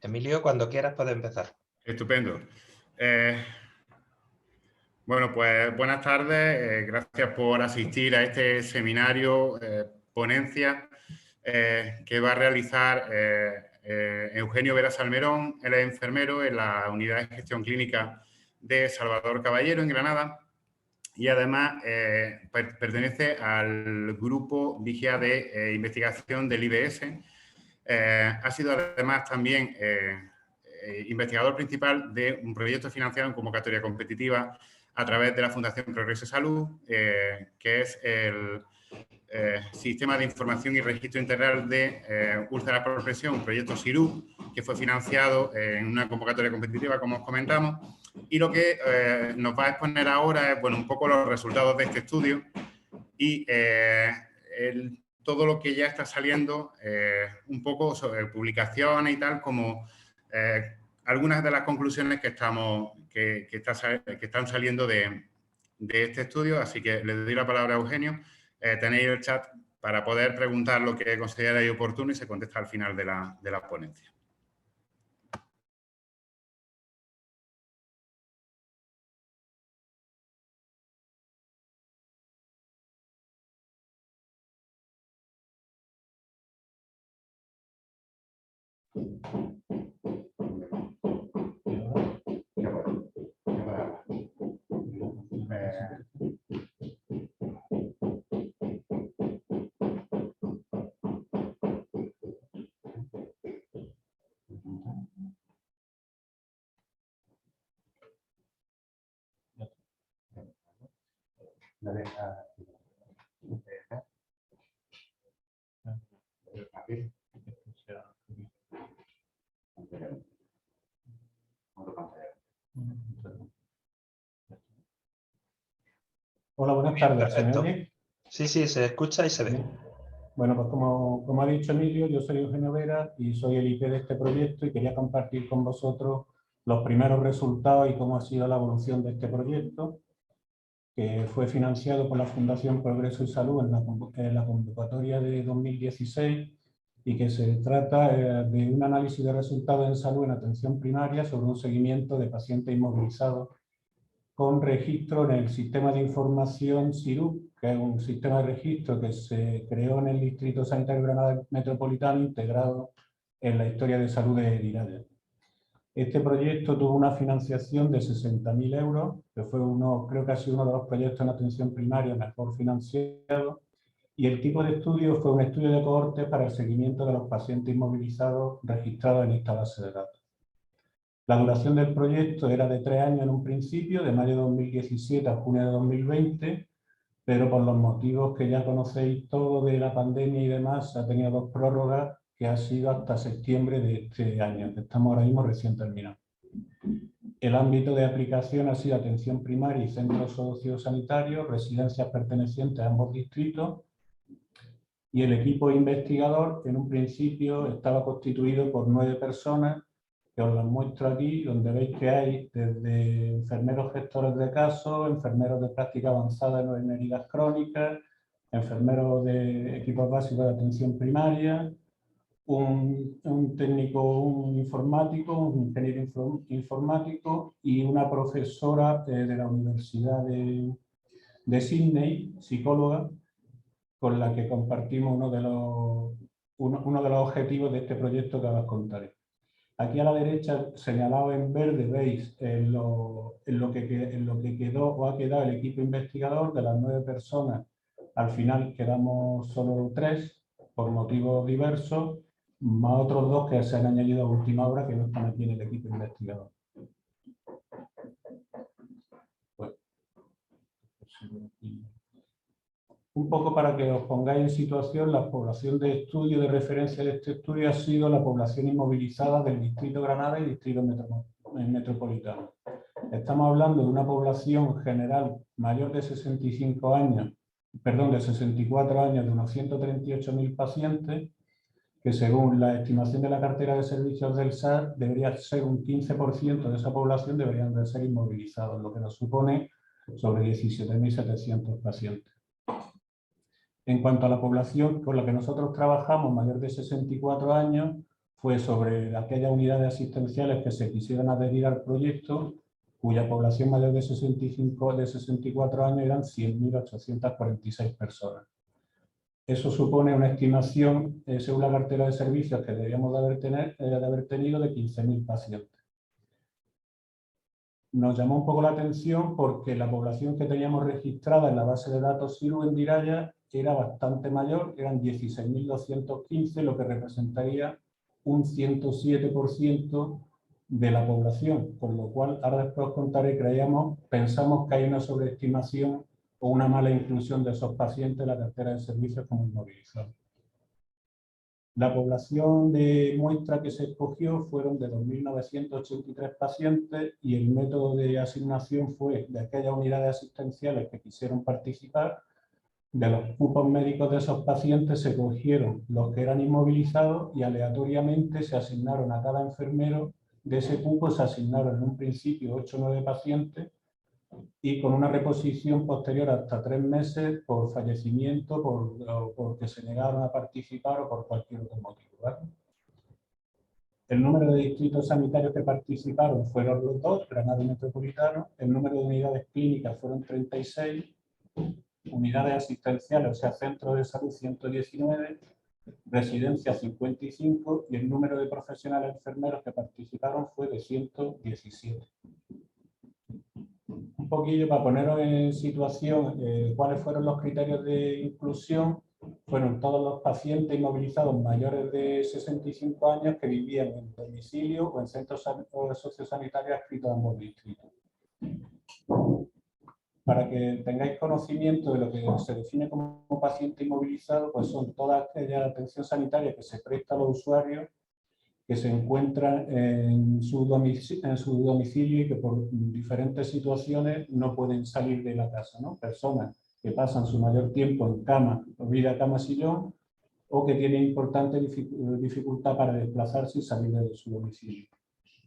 Emilio, cuando quieras puedes empezar. Estupendo. Bueno, pues buenas tardes. Gracias por asistir a este seminario, ponencia, que va a realizar Eugenio Vera Salmerón. Él es enfermero en la Unidad de Gestión Clínica de Salvador Caballero, en Granada, y además pertenece al grupo Vigía de Investigación del IBS. Ha sido además también investigador principal de un proyecto financiado en convocatoria competitiva a través de la Fundación Progreso Salud, que es el Sistema de Información y Registro Integral de Úlceras por Presión, un proyecto SIRU, que fue financiado en una convocatoria competitiva, como os comentamos. Y lo que nos va a exponer ahora es, bueno, un poco los resultados de este estudio y todo lo que ya está saliendo, un poco sobre publicaciones y tal, como algunas de las conclusiones que están saliendo de este estudio. Así que le doy la palabra a Eugenio. Tenéis el chat para poder preguntar lo que consideráis oportuno y se contesta al final de la ponencia. Hola, buenas tardes. ¿Se me oye? Sí, se escucha y se ve. Bueno, pues como ha dicho Emilio, yo soy Eugenio Vera y soy el IP de este proyecto y quería compartir con vosotros los primeros resultados y cómo ha sido la evolución de este proyecto, que fue financiado por la Fundación Progreso y Salud en la convocatoria de 2016 y que se trata de un análisis de resultados en salud en atención primaria sobre un seguimiento de pacientes inmovilizados con registro en el sistema de información SIRU, que es un sistema de registro que se creó en el Distrito Sanitario Granada Metropolitano, integrado en la historia de salud de Linares. Este proyecto tuvo una financiación de 60.000 euros, que fue creo que ha sido uno de los proyectos en atención primaria mejor financiado, y el tipo de estudio fue un estudio de cohortes para el seguimiento de los pacientes inmovilizados registrados en esta base de datos. La duración del proyecto era de 3 años en un principio, de mayo de 2017 a junio de 2020, pero por los motivos que ya conocéis todos de la pandemia y demás, ha tenido 2 prórrogas que ha sido hasta septiembre de este año, que estamos ahora mismo recién terminados. El ámbito de aplicación ha sido atención primaria y centros sociosanitarios, residencias pertenecientes a ambos distritos, y el equipo investigador en un principio estaba constituido por 9 personas, que os las muestro aquí, donde veis que hay desde enfermeros gestores de casos, enfermeros de práctica avanzada en heridas crónicas, enfermeros de equipos básicos de atención primaria, un técnico, un informático, un ingeniero informático y una profesora de la Universidad de Sydney, psicóloga, con la que compartimos uno de los objetivos de este proyecto que ahora os contaré. Aquí a la derecha, señalado en verde, veis en lo que quedó o ha quedado el equipo investigador. De las 9 personas, al final quedamos solo 3 por motivos diversos, más otros 2 que se han añadido a última hora que no están aquí en el equipo investigador. Bueno, un poco para que os pongáis en situación, la población de estudio, de referencia de este estudio, ha sido la población inmovilizada del Distrito Granada y Distrito Metropolitano. Estamos hablando de una población general mayor de 65 años de 64 años de unos 138.000 pacientes, que según la estimación de la cartera de servicios del SAR, debería ser un 15% de esa población deberían de ser inmovilizados, lo que nos supone sobre 17.700 pacientes. En cuanto a la población con la que nosotros trabajamos, mayor de 64 años, fue sobre aquellas unidades asistenciales que se quisieran adherir al proyecto, cuya población mayor de 64 años eran 100.846 personas. Eso supone una estimación, según la cartera de servicios, que deberíamos de haber tenido de 15.000 pacientes. Nos llamó un poco la atención porque la población que teníamos registrada en la base de datos SIRU en Diraya era bastante mayor, eran 16.215, lo que representaría un 107% de la población, con lo cual, ahora después os contaré, pensamos que hay una sobreestimación o una mala inclusión de esos pacientes en la cartera de servicios como inmovilizados. La población de muestra que se escogió fueron de 2.983 pacientes y el método de asignación fue de aquellas unidades asistenciales que quisieron participar. De los cupos médicos de esos pacientes se cogieron los que eran inmovilizados y aleatoriamente se asignaron a cada enfermero de ese cupo, se asignaron en un principio 8 o 9 pacientes y con una reposición posterior hasta 3 meses por fallecimiento, porque se negaron a participar o por cualquier otro motivo, ¿vale? El número de distritos sanitarios que participaron fueron los 2, Granada y Metropolitano. El número de unidades clínicas fueron 36, unidades asistenciales, o sea, centros de salud 119, residencias 55 y el número de profesionales enfermeros que participaron fue de 117. Un poquillo para poneros en situación, cuáles fueron los criterios de inclusión. Fueron todos los pacientes inmovilizados mayores de 65 años que vivían en domicilio o en centros sociosanitarios adscritos a ambos distritos. Para que tengáis conocimiento de lo que se define como paciente inmovilizado, pues son toda aquella atención sanitaria que se presta a los usuarios que se encuentran en su domicilio y que por diferentes situaciones no pueden salir de la casa, ¿no? Personas que pasan su mayor tiempo en cama, vida cama-sillón, o que tienen importante dificultad para desplazarse y salir de su domicilio.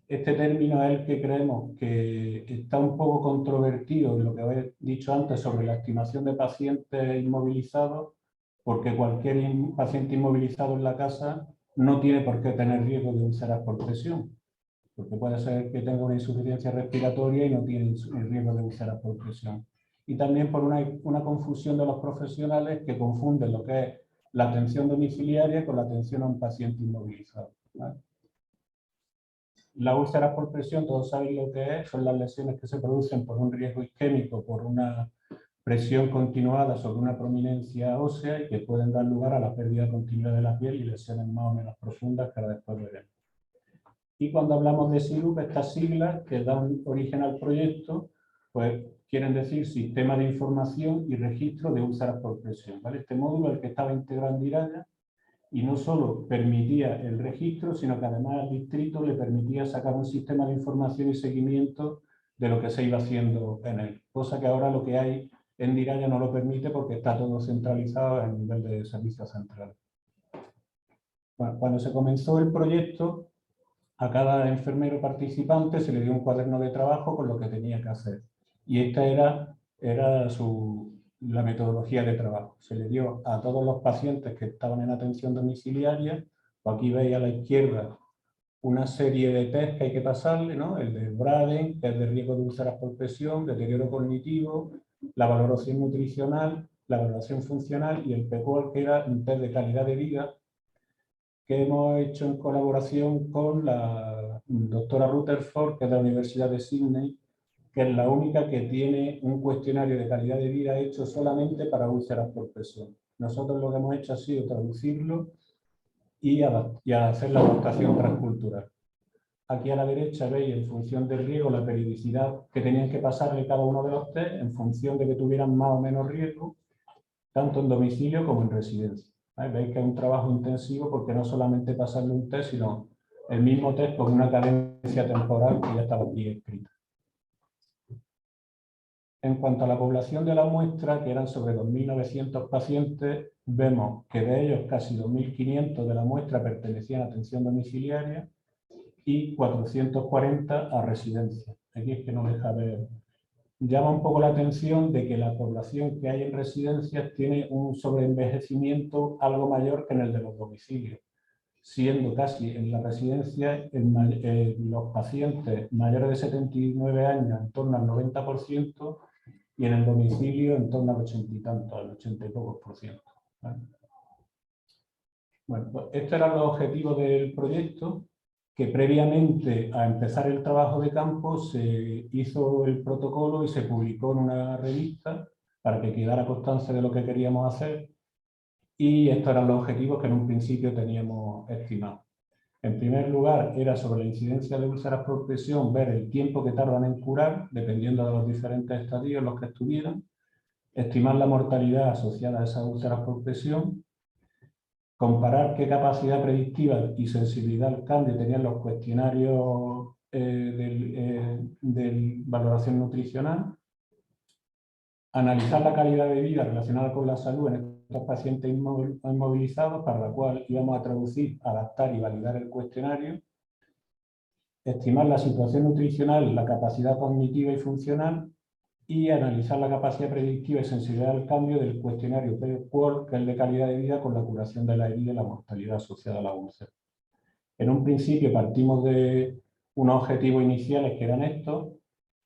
Este término es el que creemos que está un poco controvertido en lo que os he dicho antes sobre la estimación de pacientes inmovilizados, porque cualquier paciente inmovilizado en la casa no tiene por qué tener riesgo de úlceras por presión, porque puede ser que tenga una insuficiencia respiratoria y no tiene el riesgo de úlceras por presión. Y también por una confusión de los profesionales que confunden lo que es la atención domiciliaria con la atención a un paciente inmovilizado, ¿vale? La úlcera por presión, todos saben lo que es, son las lesiones que se producen por un riesgo isquémico, por una presión continuada sobre una prominencia ósea y que pueden dar lugar a la pérdida continua de la piel y lesiones más o menos profundas que ahora después veremos. Y cuando hablamos de SIRUP, estas siglas que dan origen al proyecto, pues quieren decir Sistema de Información y Registro de Úlceras por Presión, ¿vale? Este módulo, el que estaba integrado en Diraya, y no solo permitía el registro, sino que además al distrito le permitía sacar un sistema de información y seguimiento de lo que se iba haciendo en él, cosa que ahora lo que hay en Diraya no lo permite porque está todo centralizado a nivel de servicios centrales. Bueno, cuando se comenzó el proyecto, a cada enfermero participante se le dio un cuaderno de trabajo con lo que tenía que hacer. Y esta era la metodología de trabajo. Se le dio a todos los pacientes que estaban en atención domiciliaria, pues aquí veis a la izquierda una serie de test que hay que pasarle, ¿no? El de Braden, que es de riesgo de úlceras por presión, deterioro cognitivo, la valoración nutricional, la valoración funcional y el PECOR, que era un test de calidad de vida que hemos hecho en colaboración con la doctora Rutherford, que es de la Universidad de Sydney, que es la única que tiene un cuestionario de calidad de vida hecho solamente para úlceras por presión. Nosotros lo que hemos hecho ha sido traducirlo y hacer la adaptación transcultural. Aquí a la derecha veis en función del riesgo la periodicidad que tenían que pasarle cada uno de los test en función de que tuvieran más o menos riesgo, tanto en domicilio como en residencia. Veis que es un trabajo intensivo porque no solamente pasarle un test, sino el mismo test con una cadencia temporal que ya estaba aquí escrita. En cuanto a la población de la muestra, que eran sobre 2.900 pacientes, vemos que de ellos casi 2.500 de la muestra pertenecían a atención domiciliaria y 440 a residencia. Aquí es que no deja ver. Llama un poco la atención de que la población que hay en residencias tiene un sobreenvejecimiento algo mayor que en el de los domicilios, siendo casi en la residencia los pacientes mayores de 79 años en torno al 90% y en el domicilio en torno al 80 y tanto, al 80 y pocos por ciento. ¿Vale? Bueno, pues estos eran los objetivos del proyecto, que previamente a empezar el trabajo de campo se hizo el protocolo y se publicó en una revista para que quedara constancia de lo que queríamos hacer, y estos eran los objetivos que en un principio teníamos estimados. En primer lugar, era sobre la incidencia de úlceras por presión, ver el tiempo que tardan en curar, dependiendo de los diferentes estadios en los que estuvieran, estimar la mortalidad asociada a esas úlceras por presión, comparar qué capacidad predictiva y sensibilidad al cambio tenían los cuestionarios de valoración nutricional, analizar la calidad de vida relacionada con la salud en estos pacientes inmovilizados, para la cual íbamos a traducir, adaptar y validar el cuestionario, estimar la situación nutricional, la capacidad cognitiva y funcional, y analizar la capacidad predictiva y sensibilidad al cambio del cuestionario PQOL, que es de calidad de vida, con la curación de la herida y la mortalidad asociada a la úlcera. En un principio partimos de unos objetivos iniciales que eran estos,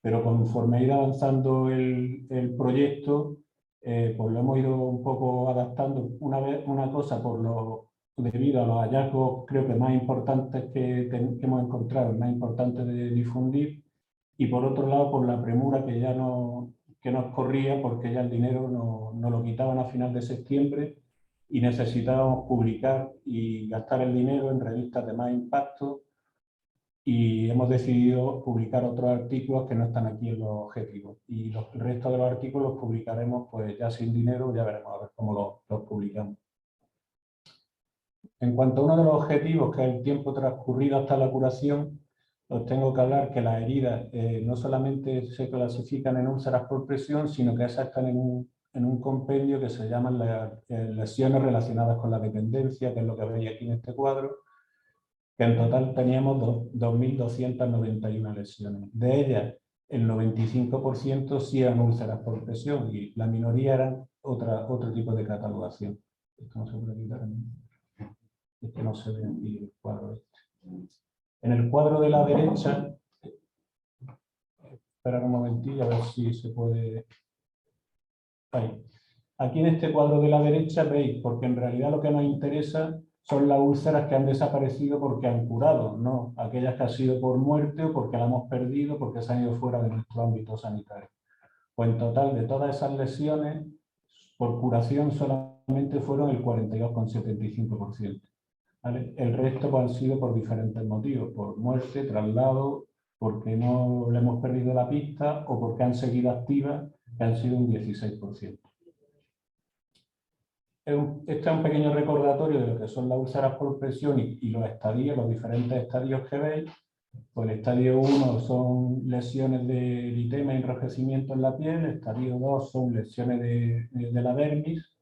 pero conforme ha ido avanzando el proyecto, pues lo hemos ido un poco adaptando, una cosa debido a los hallazgos creo que más importantes que hemos encontrado, más importantes de difundir, y por otro lado por la premura que ya nos corría, porque ya el dinero nos lo quitaban a final de septiembre y necesitábamos publicar y gastar el dinero en revistas de más impacto, y hemos decidido publicar otros artículos que no están aquí en los objetivos, y el resto de los artículos los publicaremos pues ya sin dinero, ya veremos a ver cómo los publicamos. En cuanto a uno de los objetivos, que es el tiempo transcurrido hasta la curación, os tengo que hablar que las heridas no solamente se clasifican en úlceras por presión, sino que esas están en un compendio que se llaman las lesiones relacionadas con la dependencia, que es lo que veis aquí en este cuadro, que en total teníamos 2.291 lesiones. De ellas, el 95% sí eran úlceras por presión y la minoría eran otro tipo de catalogación. Esto no se puede quitar, es que no se ve aquí el cuadro este. En el cuadro de la derecha, esperad un momentillo a ver si se puede. Ahí. Aquí en este cuadro de la derecha veis, porque en realidad lo que nos interesa son las úlceras que han desaparecido porque han curado, no aquellas que han sido por muerte o porque las hemos perdido, porque se han ido fuera de nuestro ámbito sanitario. Pues en total de todas esas lesiones, por curación solamente fueron el 42,75%. ¿Vale? El resto pues, han sido por diferentes motivos, por muerte, traslado, porque no le hemos perdido la pista o porque han seguido activas, que han sido un 16%. Este es un pequeño recordatorio de lo que son las úlceras por presión y los estadios, los diferentes estadios que veis. Pues el estadio 1 son lesiones de eritema y enrojecimiento en la piel, el estadio 2 son lesiones de la dermis,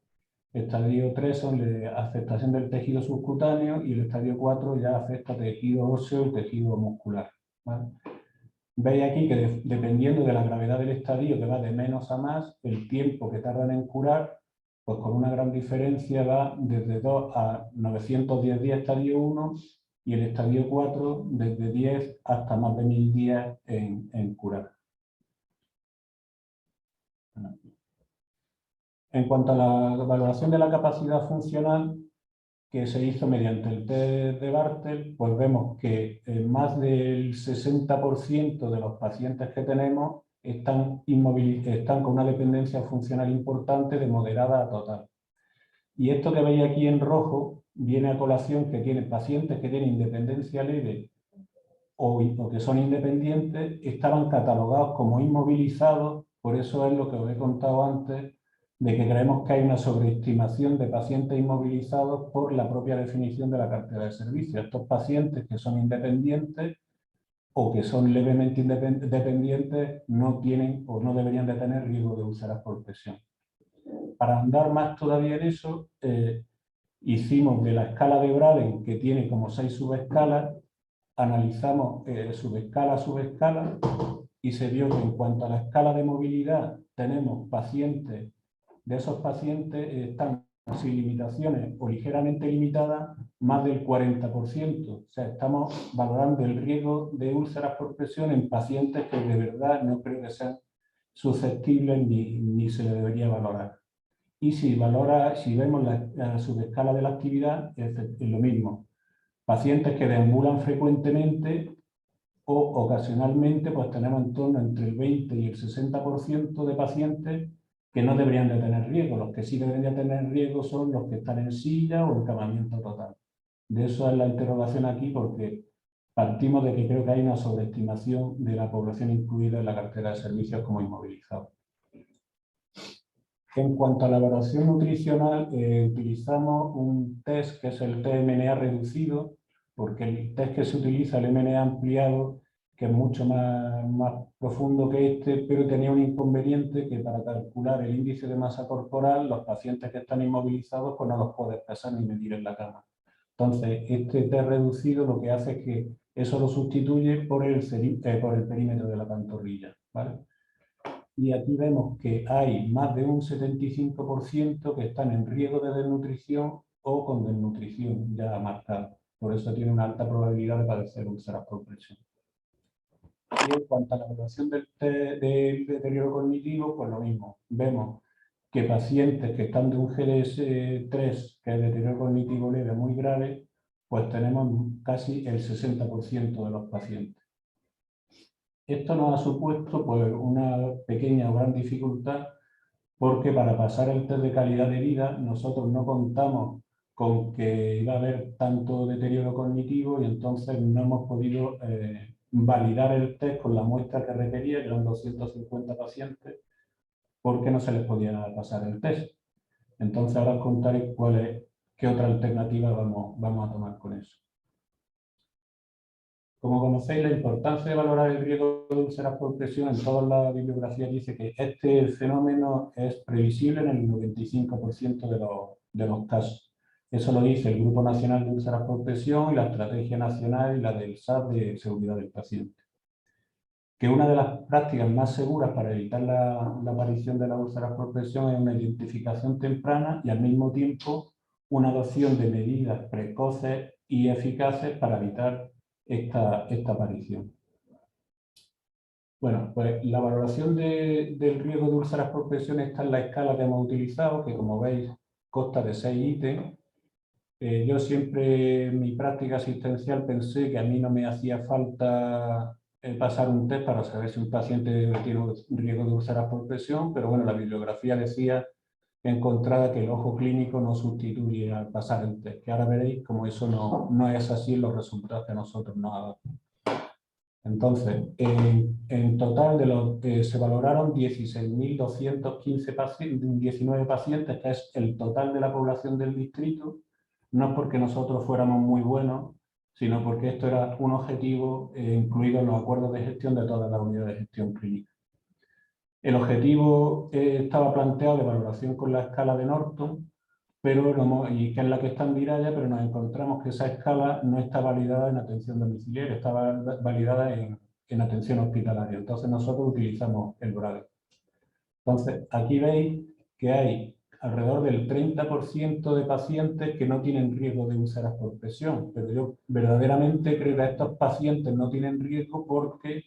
el estadio 3 son de afectación del tejido subcutáneo y el estadio 4 ya afecta tejido óseo y tejido muscular. ¿Vale? Veis aquí que dependiendo de la gravedad del estadio, que va de menos a más, el tiempo que tardan en curar, pues con una gran diferencia va desde 2 a 910 días estadio 1 y el estadio 4 desde 10 hasta más de 1000 días en curar. En cuanto a la valoración de la capacidad funcional que se hizo mediante el test de Bartel, pues vemos que más del 60% de los pacientes que tenemos están con una dependencia funcional importante de moderada a total. Y esto que veis aquí en rojo viene a colación que tienen pacientes que tienen independencia leve o que son independientes, estaban catalogados como inmovilizados. Por eso es lo que os he contado antes, de que creemos que hay una sobreestimación de pacientes inmovilizados por la propia definición de la cartera de servicios. Estos pacientes que son independientes o que son levemente dependientes no tienen o no deberían de tener riesgo de úlceras por presión. Para andar más todavía en eso, hicimos de la escala de Braden, que tiene como 6 subescalas, analizamos subescala a subescala y se vio que en cuanto a la escala de movilidad tenemos pacientes, de esos pacientes están sin limitaciones o ligeramente limitadas más del 40%. O sea, estamos valorando el riesgo de úlceras por presión en pacientes que de verdad no creo que sean susceptibles ni se le debería valorar. Y si vemos la subescala de la actividad, es lo mismo. Pacientes que deambulan frecuentemente o ocasionalmente, pues tenemos en torno entre el 20 y el 60% de pacientes que no deberían de tener riesgo. Los que sí deberían de tener riesgo son los que están en silla o encamamiento total. De eso es la interrogación aquí, porque partimos de que creo que hay una sobreestimación de la población incluida en la cartera de servicios como inmovilizados. En cuanto a la evaluación nutricional, utilizamos un test que es el TMNA reducido, porque el test que se utiliza, el MNA ampliado, que es mucho más profundo que este, pero tenía un inconveniente que para calcular el índice de masa corporal, los pacientes que están inmovilizados pues no los puedes pesar ni medir en la cama. Entonces, este test reducido lo que hace es que eso lo sustituye por el perímetro de la pantorrilla, ¿vale? Y aquí vemos que hay más de un 75% que están en riesgo de desnutrición o con desnutrición ya marcada. Por eso tiene una alta probabilidad de padecer úlceras por presión. Y en cuanto a la evaluación del deterioro cognitivo, pues lo mismo. Vemos que pacientes que están de un GDS-3, que es deterioro cognitivo leve muy grave, pues tenemos casi el 60% de los pacientes. Esto nos ha supuesto pues, una pequeña o gran dificultad, porque para pasar el test de calidad de vida nosotros no contamos con que iba a haber tanto deterioro cognitivo y entonces no hemos podido validar el test con la muestra que requería, que eran 250 pacientes, porque no se les podía pasar el test. Entonces ahora os contaré qué otra alternativa vamos a tomar con eso. Como conocéis, la importancia de valorar el riesgo de úlceras por presión en toda la bibliografía dice que este fenómeno es previsible en el 95% de los casos. Eso lo dice el Grupo Nacional de Úlceras por Presión y la Estrategia Nacional y la del SAT de Seguridad del Paciente. Que una de las prácticas más seguras para evitar la aparición de las úlceras por presión es una identificación temprana y al mismo tiempo una adopción de medidas precoces y eficaces para evitar esta aparición. Bueno, pues la valoración del riesgo de úlceras por presión está en la escala que hemos utilizado, que como veis consta de 6 ítems. Yo siempre en mi práctica asistencial pensé que a mí no me hacía falta pasar un test para saber si un paciente tiene riesgo de úlceras por presión, pero bueno, la bibliografía decía encontrada que el ojo clínico no sustituye al pasar el test, que ahora veréis como eso no es así en los resultados que nosotros nos ha dado. Entonces, en total se valoraron 16.219 pacientes, que es el total de la población del distrito, no porque nosotros fuéramos muy buenos, sino porque esto era un objetivo incluido en los acuerdos de gestión de todas las unidades de gestión clínica. El objetivo estaba planteado de valoración con la escala de Norton, y que es la que está en Viraya, pero nos encontramos que esa escala no está validada en atención domiciliaria, está validada en atención hospitalaria. Entonces nosotros utilizamos el Braden. Entonces aquí veis que hay alrededor del 30% de pacientes que no tienen riesgo de úlceras por presión, pero yo verdaderamente creo que estos pacientes no tienen riesgo porque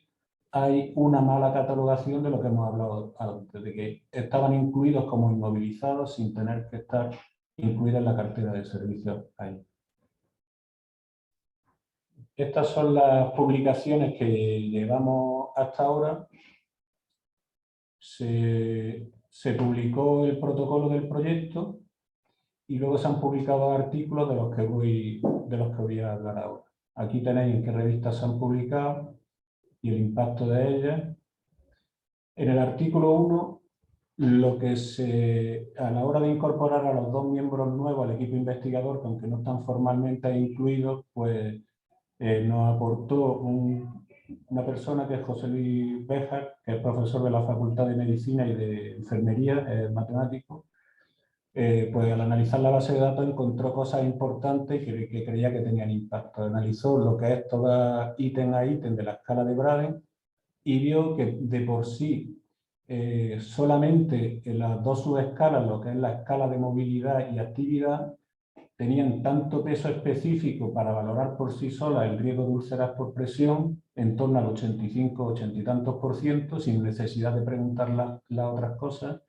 hay una mala catalogación de lo que hemos hablado antes, de que estaban incluidos como inmovilizados sin tener que estar incluidos en la cartera de servicios ahí. Estas son las publicaciones que llevamos hasta ahora. Se publicó el protocolo del proyecto y luego se han publicado artículos de los que voy a hablar ahora. Aquí tenéis en qué revistas se han publicado y el impacto de ellas. En el artículo 1, a la hora de incorporar a los 2 miembros nuevos al equipo investigador, que aunque no están formalmente incluidos, pues nos aportó una persona que es José Luis Béjar, que es profesor de la Facultad de Medicina y de Enfermería, matemático, pues al analizar la base de datos encontró cosas importantes que creía que tenían impacto. Analizó lo que es todo ítem a ítem de la escala de Braden y vio que de por sí solamente en las dos subescalas, lo que es la escala de movilidad y actividad, tenían tanto peso específico para valorar por sí sola el riesgo de úlceras por presión, en torno al 85, 80 y tantos %, sin necesidad de preguntar las otras cosas,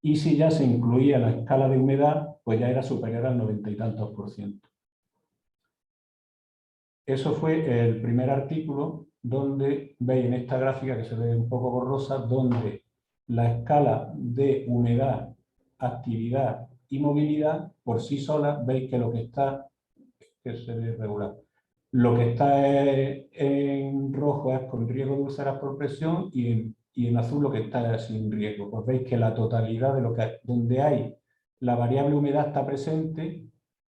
y si ya se incluía la escala de humedad, pues ya era superior al 90 y tantos %. Eso fue el primer artículo donde veis en esta gráfica, que se ve un poco borrosa, donde la escala de humedad, actividad y movilidad por sí sola, veis que lo que está, que se ve regular, lo que está en rojo es con riesgo de úlceras por presión y en azul lo que está sin riesgo. Pues veis que la totalidad de lo que donde hay la variable humedad está presente,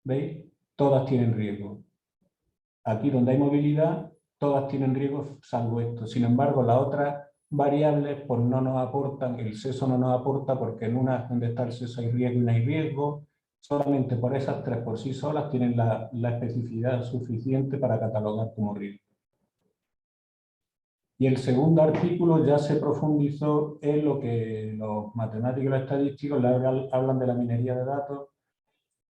¿veis? Todas tienen riesgo. Aquí donde hay movilidad, todas tienen riesgo salvo esto. Sin embargo, las otras variables pues no nos aportan, el seso no nos aporta porque en una donde está el seso hay riesgo y no hay riesgo. Solamente por esas tres por sí solas tienen la especificidad suficiente para catalogar como riesgo. Y el segundo artículo ya se profundizó en lo que los matemáticos y los estadísticos hablan de la minería de datos,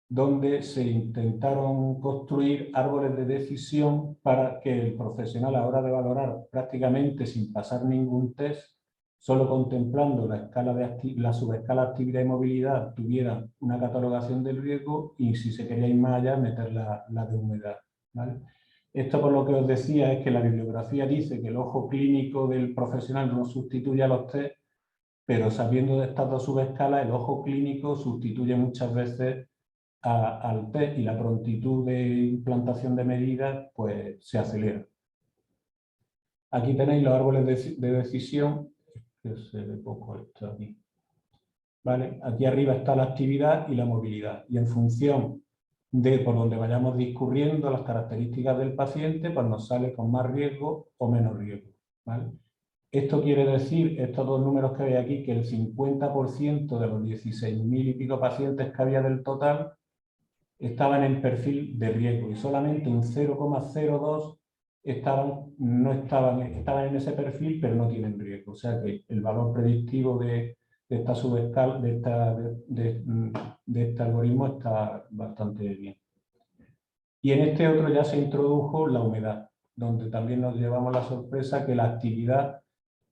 donde se intentaron construir árboles de decisión para que el profesional, a la hora de valorar prácticamente sin pasar ningún test, solo contemplando la escala la subescala actividad y movilidad, tuviera una catalogación del riesgo y si se quería ir más allá, meter la de humedad, ¿vale? Esto, por lo que os decía, es que la bibliografía dice que el ojo clínico del profesional no sustituye a los test, pero sabiendo de estas dos subescalas, el ojo clínico sustituye muchas veces al test y la prontitud de implantación de medidas pues se acelera. Aquí tenéis los árboles de decisión, que se ve poco esto aquí. ¿Vale? Aquí arriba está la actividad y la movilidad, y en función de por donde vayamos discurriendo las características del paciente, pues nos sale con más riesgo o menos riesgo, ¿vale? Esto quiere decir, estos dos números que veis aquí, que el 50% de los 16.000 y pico pacientes que había del total estaban en perfil de riesgo y solamente un 0,02 estaban en ese perfil, pero no tienen riesgo. O sea que el valor predictivo de esta subescala, de este algoritmo está bastante bien. Y en este otro ya se introdujo la humedad, donde también nos llevamos la sorpresa que la actividad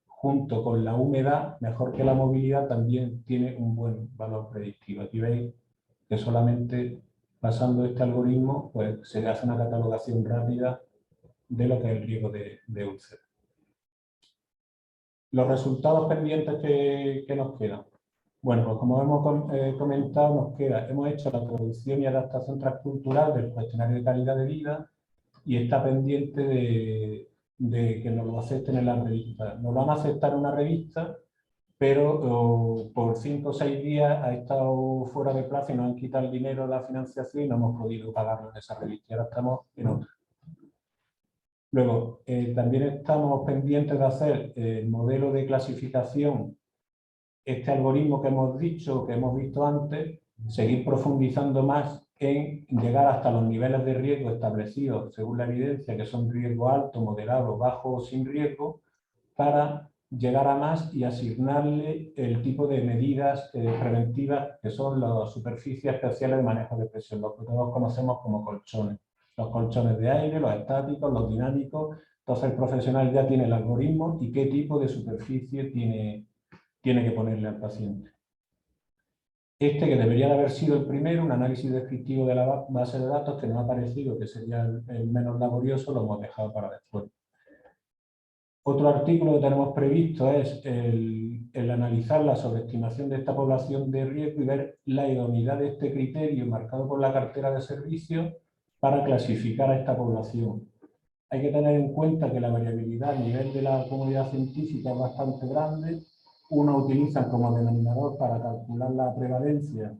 junto con la humedad, mejor que la movilidad, también tiene un buen valor predictivo. Aquí veis que solamente pasando este algoritmo pues, se hace una catalogación rápida de lo que es el riesgo de úlcera. Los resultados pendientes que nos quedan. Bueno, pues como hemos comentado, hemos hecho la traducción y adaptación transcultural del cuestionario de calidad de vida y está pendiente de que nos lo acepten en la revista. Nos lo van a aceptar en una revista, pero por 5 o 6 días ha estado fuera de plazo y nos han quitado el dinero de la financiación y no hemos podido pagarlo en esa revista. Y ahora estamos en otra. Luego, también estamos pendientes de hacer el modelo de clasificación, este algoritmo que hemos dicho, que hemos visto antes, seguir profundizando más en llegar hasta los niveles de riesgo establecidos según la evidencia, que son riesgo alto, moderado, bajo o sin riesgo, para llegar a más y asignarle el tipo de medidas preventivas que son las superficies especiales de manejo de presión, lo que todos conocemos como colchones. Los colchones de aire, los estáticos, los dinámicos. Entonces el profesional ya tiene el algoritmo y qué tipo de superficie tiene que ponerle al paciente. Este, que debería de haber sido el primero, un análisis descriptivo de la base de datos, que nos ha parecido que sería el menos laborioso, lo hemos dejado para después. Otro artículo que tenemos previsto es el analizar la sobreestimación de esta población de riesgo y ver la idoneidad de este criterio marcado por la cartera de servicios para clasificar a esta población. Hay que tener en cuenta que la variabilidad a nivel de la comunidad científica es bastante grande. Uno utiliza como denominador para calcular la prevalencia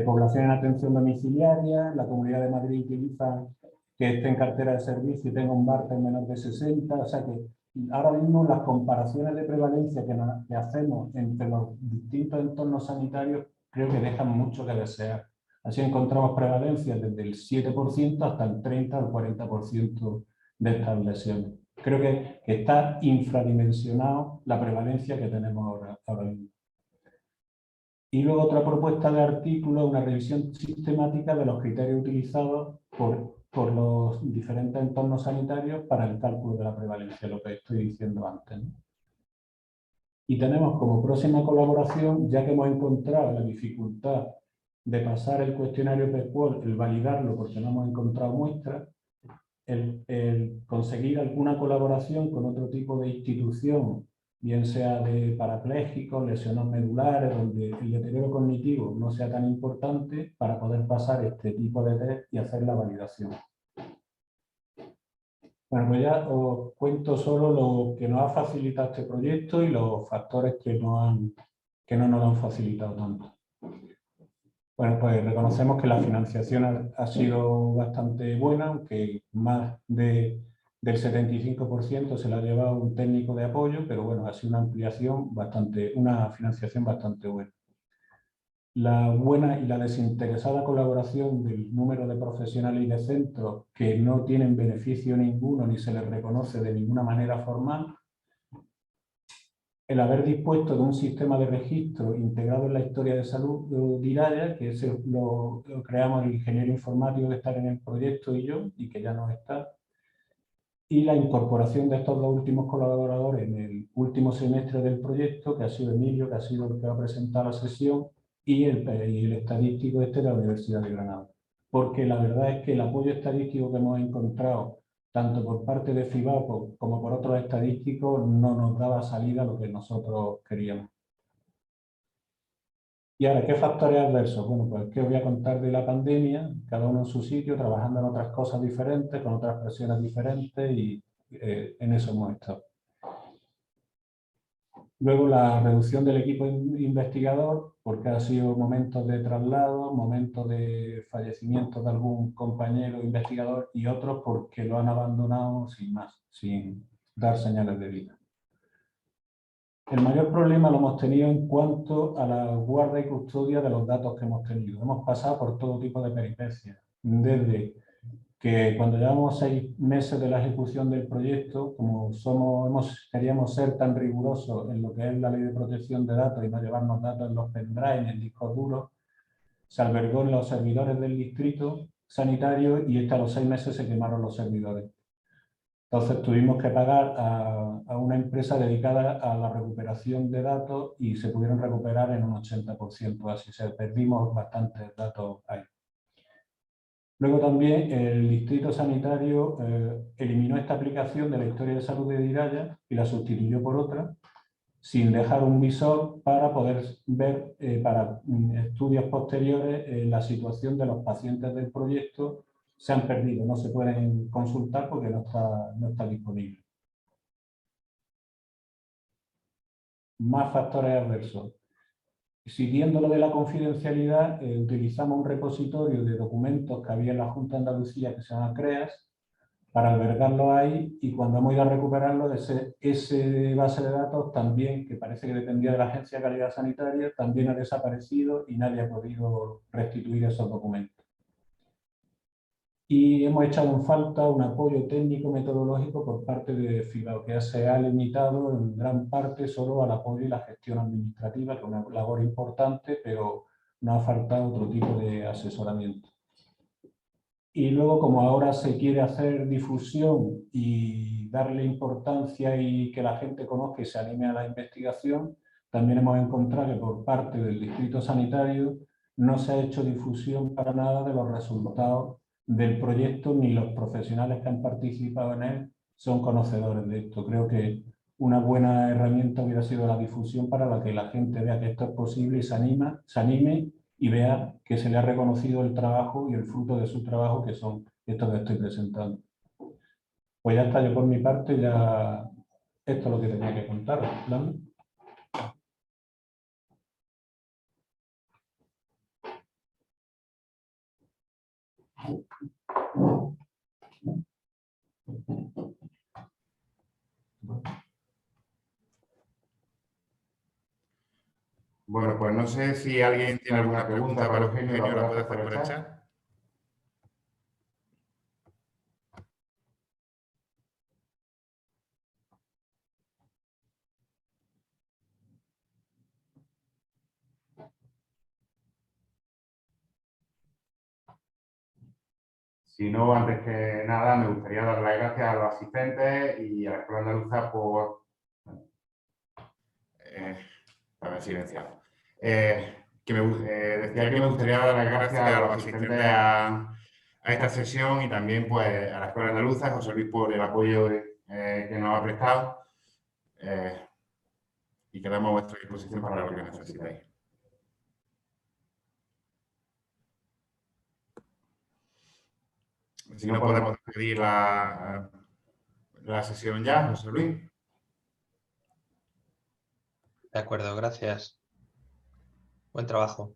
población en atención domiciliaria, la Comunidad de Madrid utiliza que esté en cartera de servicio y tenga un Bartel menor de 60. O sea que ahora mismo las comparaciones de prevalencia que hacemos entre los distintos entornos sanitarios creo que dejan mucho que desear. Así encontramos prevalencias desde el 7% hasta el 30 o el 40% de estas lesiones. Creo que está infradimensionado la prevalencia que tenemos ahora mismo. Y luego otra propuesta de artículo, una revisión sistemática de los criterios utilizados por los diferentes entornos sanitarios para el cálculo de la prevalencia, lo que estoy diciendo antes, ¿no? Y tenemos como próxima colaboración, ya que hemos encontrado la dificultad de pasar el cuestionario PESQUAL, el validarlo porque no hemos encontrado muestras, el conseguir alguna colaboración con otro tipo de institución, bien sea de parapléjicos, lesiones medulares, donde el deterioro cognitivo no sea tan importante para poder pasar este tipo de test y hacer la validación. Bueno, pues ya os cuento solo lo que nos ha facilitado este proyecto y los factores que no nos lo han facilitado tanto. Bueno, pues reconocemos que la financiación ha sido bastante buena, aunque más del 75% se la ha llevado un técnico de apoyo, pero bueno, ha sido una financiación bastante buena. La buena y la desinteresada colaboración del número de profesionales y de centros que no tienen beneficio ninguno ni se les reconoce de ninguna manera formal. El haber dispuesto de un sistema de registro integrado en la historia de salud de Iraya, que ese lo creamos el ingeniero informático que está en el proyecto y yo, y que ya no está, y la incorporación de estos dos últimos colaboradores en el último semestre del proyecto, que ha sido Emilio, que ha sido el que ha presentado la sesión, y el estadístico de la Universidad de Granada. Porque la verdad es que el apoyo estadístico que hemos encontrado tanto por parte de FIBAPO como por otros estadísticos, no nos daba salida a lo que nosotros queríamos. Y ahora, ¿qué factores adversos? Bueno, pues que os voy a contar de la pandemia, cada uno en su sitio, trabajando en otras cosas diferentes, con otras presiones diferentes y en eso hemos estado. Luego la reducción del equipo investigador, porque ha sido momentos de traslado, momentos de fallecimiento de algún compañero investigador y otros porque lo han abandonado sin más, sin dar señales de vida. El mayor problema lo hemos tenido en cuanto a la guarda y custodia de los datos que hemos tenido. Hemos pasado por todo tipo de peripecias, desde que cuando llevamos 6 meses de la ejecución del proyecto, como queríamos ser tan rigurosos en lo que es la ley de protección de datos y no llevarnos datos en los pendrive, en discos duros, se albergó en los servidores del distrito sanitario y hasta los 6 meses se quemaron los servidores. Entonces tuvimos que pagar a una empresa dedicada a la recuperación de datos y se pudieron recuperar en un 80%, así se perdimos bastantes datos ahí. Luego también el distrito sanitario eliminó esta aplicación de la historia de salud de Iraya y la sustituyó por otra, sin dejar un visor para poder ver para estudios posteriores la situación de los pacientes del proyecto. Se han perdido, no se pueden consultar porque no está disponible. Más factores adversos. Siguiendo lo de la confidencialidad, utilizamos un repositorio de documentos que había en la Junta de Andalucía que se llama CREAS para albergarlo ahí, y cuando hemos ido a recuperarlo, ese base de datos también, que parece que dependía de la Agencia de Calidad Sanitaria, también ha desaparecido y nadie ha podido restituir esos documentos. Y hemos echado en falta un apoyo técnico-metodológico por parte de FIBAPO, que se ha limitado en gran parte solo al apoyo y la gestión administrativa, que es una labor importante, pero nos ha faltado otro tipo de asesoramiento. Y luego, como ahora se quiere hacer difusión y darle importancia y que la gente conozca y se anime a la investigación, también hemos encontrado que por parte del distrito sanitario no se ha hecho difusión para nada de los resultados del proyecto, ni los profesionales que han participado en él son conocedores de esto. Creo que una buena herramienta hubiera sido la difusión para que la gente vea que esto es posible y se anime y vea que se le ha reconocido el trabajo y el fruto de su trabajo, que son estos que estoy presentando. Pues ya está, yo por mi parte, ya esto es lo que tenía que contar. ¿Vale? Bueno, pues no sé si alguien tiene alguna pregunta para Eugenio, la puede hacer por el chat. Si no, antes que nada, me gustaría dar las gracias a los asistentes y a la Escuela Andaluza por... a ver, silenciado. Decía que me gustaría dar las gracias a los asistentes a esta sesión y también pues, a la Escuela Andaluza, a José Luis, por el apoyo que nos ha prestado. Y quedamos a vuestra disposición para lo que necesitéis. Si no podemos despedir la sesión ya, José Luis. De acuerdo, gracias. Buen trabajo.